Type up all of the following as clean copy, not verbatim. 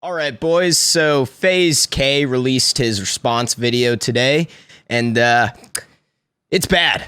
All right, boys. So Faze Kay released his response video today, and it's bad.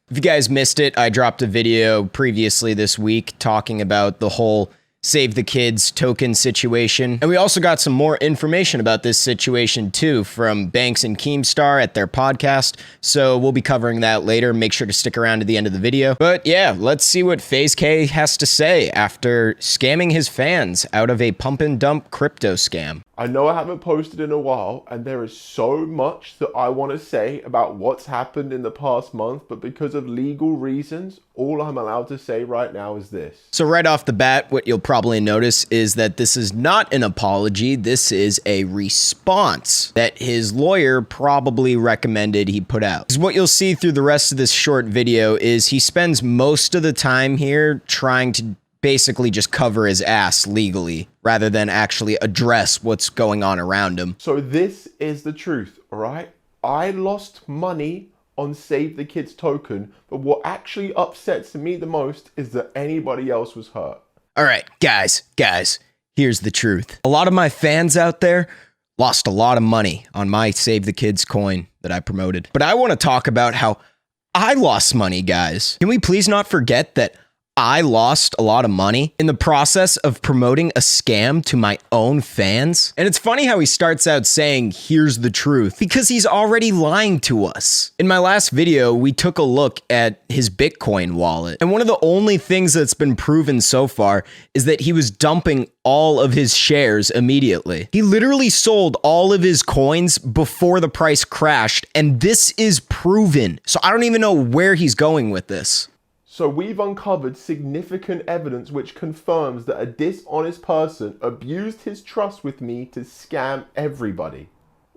If you guys missed it, I dropped a video previously this week talking about the whole Save the Kids token situation. And we also got some more information about this situation too from Banks and Keemstar at their podcast. So we'll be covering that later. Make sure to stick around to the end of the video. But yeah, let's see what Faze Kay has to say after scamming his fans out of a pump and dump crypto scam. I know I haven't posted in a while, and there is so much that I want to say about what's happened in the past month, but because of legal reasons, all I'm allowed to say right now is this. So right off the bat, what you'll probably notice is that this is not an apology, this is a response that his lawyer probably recommended he put out. Because what you'll see through the rest of this short video is he spends most of the time here trying to basically just cover his ass legally rather than actually address what's going on around him. So this is the truth, all right? I lost money on Save the Kids token, but what actually upsets me the most is that anybody else was hurt. All right, guys, here's the truth. A lot of my fans out there lost a lot of money on my Save the Kids coin that I promoted. But I want to talk about how I lost money, guys. Can we please not forget that I lost a lot of money in the process of promoting a scam to my own fans? And it's funny how he starts out saying, here's the truth, because he's already lying to us. In my last video, we took a look at his Bitcoin wallet. And one of the only things that's been proven so far is that he was dumping all of his shares immediately. He literally sold all of his coins before the price crashed, and this is proven. So I don't even know where he's going with this. So we've uncovered significant evidence which confirms that a dishonest person abused his trust with me to scam everybody.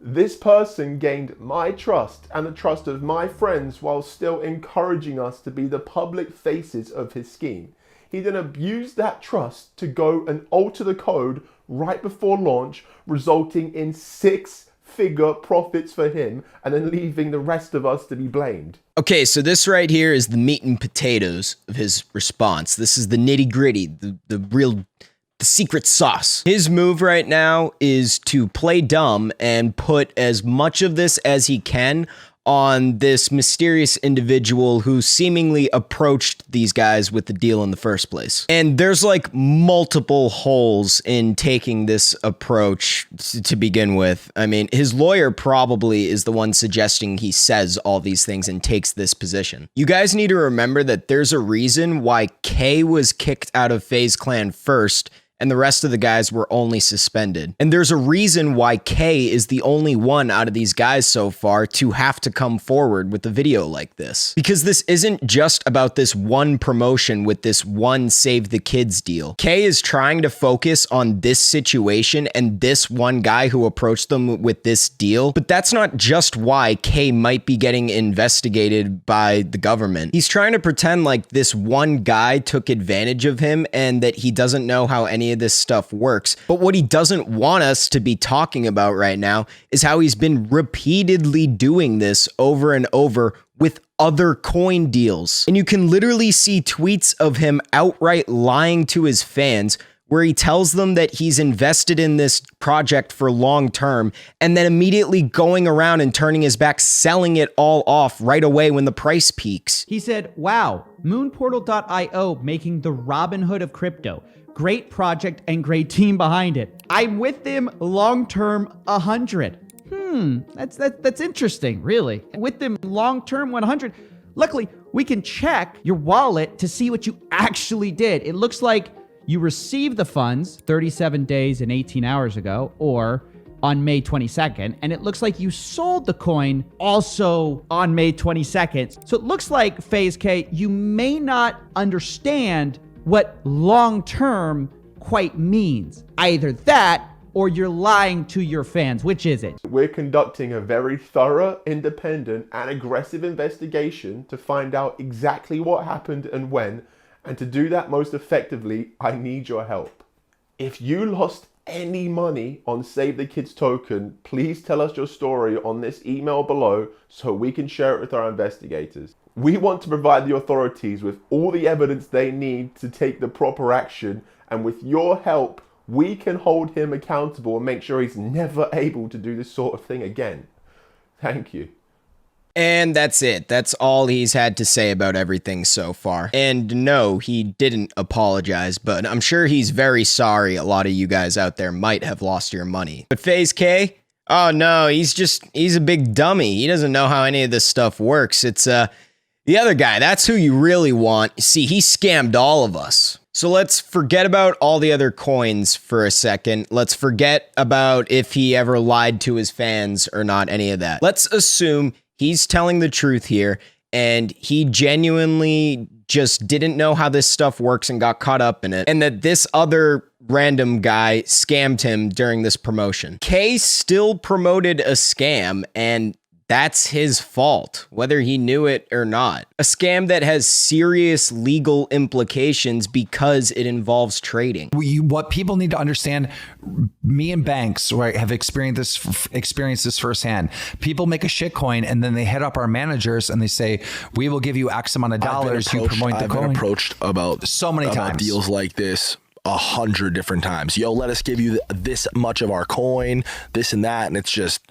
This person gained my trust and the trust of my friends while still encouraging us to be the public faces of his scheme. He then abused that trust to go and alter the code right before launch, resulting in six-figure profits for him and then leaving the rest of us to be blamed. Okay, so this right here is the meat and potatoes of his response. This is the nitty gritty, the secret sauce. His move right now is to play dumb and put as much of this as he can on this mysterious individual who seemingly approached these guys with the deal in the first place. And there's like multiple holes in taking this approach to begin with. I mean, his lawyer probably is the one suggesting he says all these things and takes this position. You guys need to remember that there's a reason why Kay was kicked out of FaZe Clan first and the rest of the guys were only suspended. And there's a reason why Kay is the only one out of these guys so far to have to come forward with a video like this. Because this isn't just about this one promotion with this one Save the Kids deal. Kay is trying to focus on this situation and this one guy who approached them with this deal. But that's not just why Kay might be getting investigated by the government. He's trying to pretend like this one guy took advantage of him and that he doesn't know how any of this stuff works. But what he doesn't want us to be talking about right now is how he's been repeatedly doing this over and over with other coin deals. And you can literally see tweets of him outright lying to his fans where he tells them that he's invested in this project for long term and then immediately going around and turning his back, selling it all off right away when the price peaks. He said, wow, moonportal.io making the Robin Hood of crypto. Great project and great team behind it. I'm with them long-term 100. That's interesting, really. With them long-term 100. Luckily, we can check your wallet to see what you actually did. It looks like you received the funds 37 days and 18 hours ago, or on May 22nd, and it looks like you sold the coin also on May 22nd. So it looks like, Faze Kay, you may not understand what long-term quite means. Either that or you're lying to your fans. Which is it? We're conducting a very thorough, independent, and aggressive investigation to find out exactly what happened and when, and to do that most effectively, I need your help. If you lost any money on Save the Kids token, please tell us your story on this email below so we can share it with our investigators. We want to provide the authorities with all the evidence they need to take the proper action, and with your help, we can hold him accountable and make sure he's never able to do this sort of thing again. Thank you. And that's it. That's all he's had to say about everything so far. And no, he didn't apologize, but I'm sure he's very sorry. A lot of you guys out there might have lost your money. But Faze Kay? Oh no, he's a big dummy. He doesn't know how any of this stuff works. It's the other guy. That's who you really want. See, he scammed all of us. So let's forget about all the other coins for a second. Let's forget about if he ever lied to his fans or not, any of that. Let's assume he's telling the truth here, and he genuinely just didn't know how this stuff works and got caught up in it, and that this other random guy scammed him during this promotion. Kay still promoted a scam, and that's his fault, whether he knew it or not. A scam that has serious legal implications because it involves trading. What people need to understand, me and Banks, right, have experienced this firsthand. People make a shit coin and then they hit up our managers and they say, we will give you X amount of dollars. You promote the coin. I've been approached about so many times deals like this 100 different times. Yo, let us give you this much of our coin, this and that. And it's just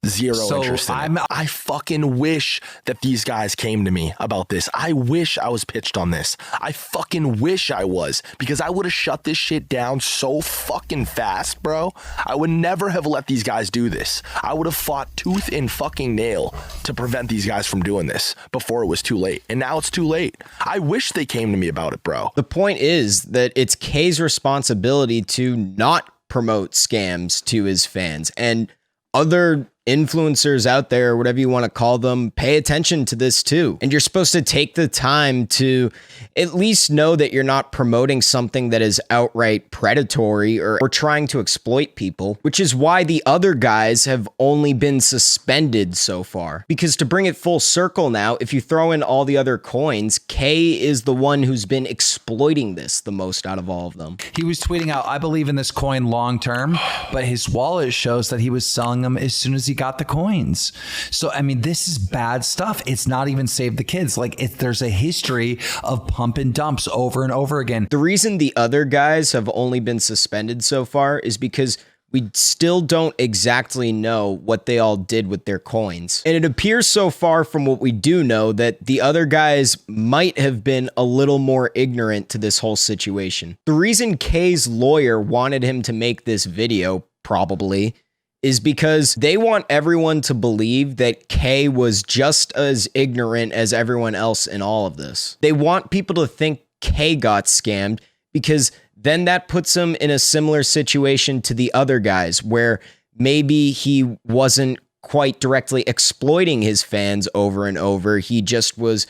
zero interest in it. I fucking wish that these guys came to me about this. I wish I was pitched on this. I fucking wish I was, because I would have shut this shit down so fucking fast, bro. I would never have let these guys do this. I would have fought tooth and fucking nail to prevent these guys from doing this before it was too late. And now it's too late. I wish they came to me about it, bro. The point is that it's Kay's responsibility to not promote scams to his fans, and other influencers out there, whatever you want to call them, pay attention to this too. And you're supposed to take the time to at least know that you're not promoting something that is outright predatory or trying to exploit people, which is why the other guys have only been suspended so far. Because to bring it full circle now, if you throw in all the other coins, Kay is the one who's been exploiting this the most out of all of them. He was tweeting out, I believe in this coin long term, but his wallet shows that he was selling them as soon as he got the coins. So, I mean, this is bad stuff. It's not even Save the Kids. Like, there's a history of pump and dumps over and over again. The reason the other guys have only been suspended so far is because we still don't exactly know what they all did with their coins. And it appears so far from what we do know that the other guys might have been a little more ignorant to this whole situation. The reason Kay's lawyer wanted him to make this video, probably, is because they want everyone to believe that Kay was just as ignorant as everyone else in all of this. They want people to think Kay got scammed, because then that puts him in a similar situation to the other guys, where maybe he wasn't quite directly exploiting his fans over and over. He just was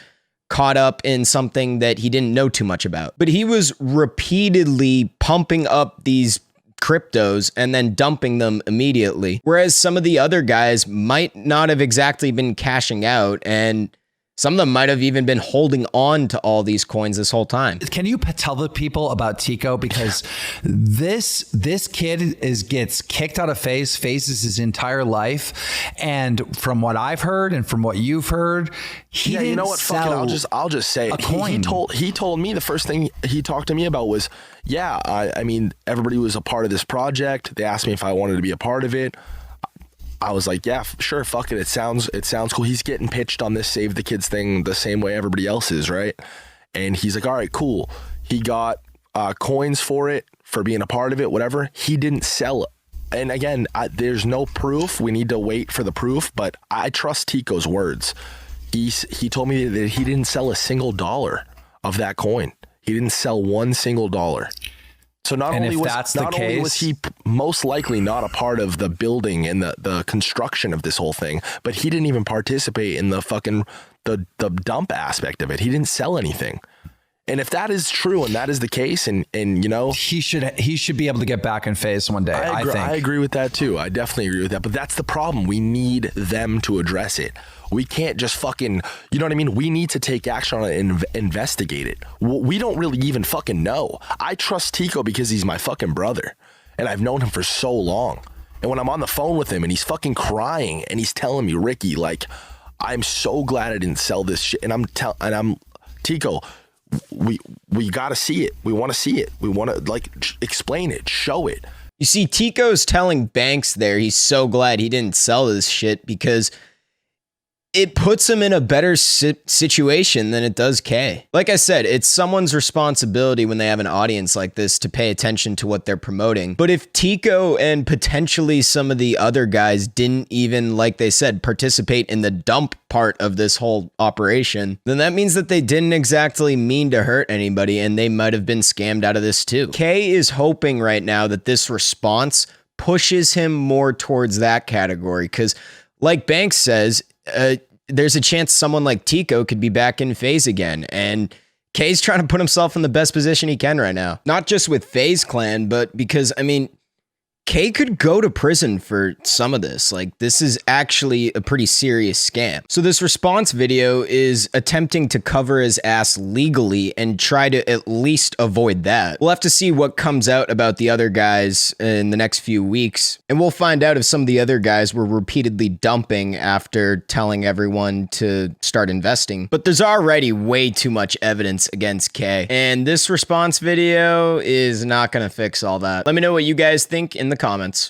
caught up in something that he didn't know too much about. But he was repeatedly pumping up these cryptos and then dumping them immediately. Whereas some of the other guys might not have exactly been cashing out, and some of them might have even been holding on to all these coins this whole time. Can you tell the people about Tico? Because this kid gets kicked out of Faze's his entire life, and from what I've heard and from what you've heard, he didn't, you know what? Fuck it. I'll just say it. He told me the first thing he talked to me about was, yeah, I mean, everybody was a part of this project. They asked me if I wanted to be a part of it. I was like, yeah, sure, fuck it. It sounds cool. He's getting pitched on this Save the Kids thing the same way everybody else is, right? And he's like, all right, cool. He got coins for it, for being a part of it, whatever. He didn't sell it. And again, there's no proof. We need to wait for the proof, but I trust Tico's words. He told me that he didn't sell a single dollar of that coin. He didn't sell one single dollar. So not only was he most likely not a part of the building and the construction of this whole thing, but he didn't even participate in the fucking the dump aspect of it. He didn't sell anything. And if that is true and that is the case, and you know, he should be able to get back in Faze one day. I think I agree with that too. I definitely agree with that. But that's the problem. We need them to address it. We can't just fucking, you know what I mean? We need to take action on it and investigate it. We don't really even fucking know. I trust Tico because he's my fucking brother, and I've known him for so long. And when I'm on the phone with him and he's fucking crying and he's telling me, Ricky, like, I'm so glad I didn't sell this shit. And I'm Tico, we got to see it. We want to see it. We want to like explain it, show it. You see, Tico's telling Banks there he's so glad he didn't sell this shit because it puts him in a better situation than it does Kay. Like I said, it's someone's responsibility when they have an audience like this to pay attention to what they're promoting. But if Tico and potentially some of the other guys didn't even, like they said, participate in the dump part of this whole operation, then that means that they didn't exactly mean to hurt anybody and they might have been scammed out of this too. Kay is hoping right now that this response pushes him more towards that category because, like Banks says, there's a chance someone like Tico could be back in Faze again, and Kay's trying to put himself in the best position he can right now. Not just with Faze Clan, but because, I mean, Kay could go to prison for some of this. Like, this is actually a pretty serious scam. So this response video is attempting to cover his ass legally and try to at least avoid that. We'll have to see what comes out about the other guys in the next few weeks. And we'll find out if some of the other guys were repeatedly dumping after telling everyone to start investing. But there's already way too much evidence against Kay. And this response video is not going to fix all that. Let me know what you guys think in the comments.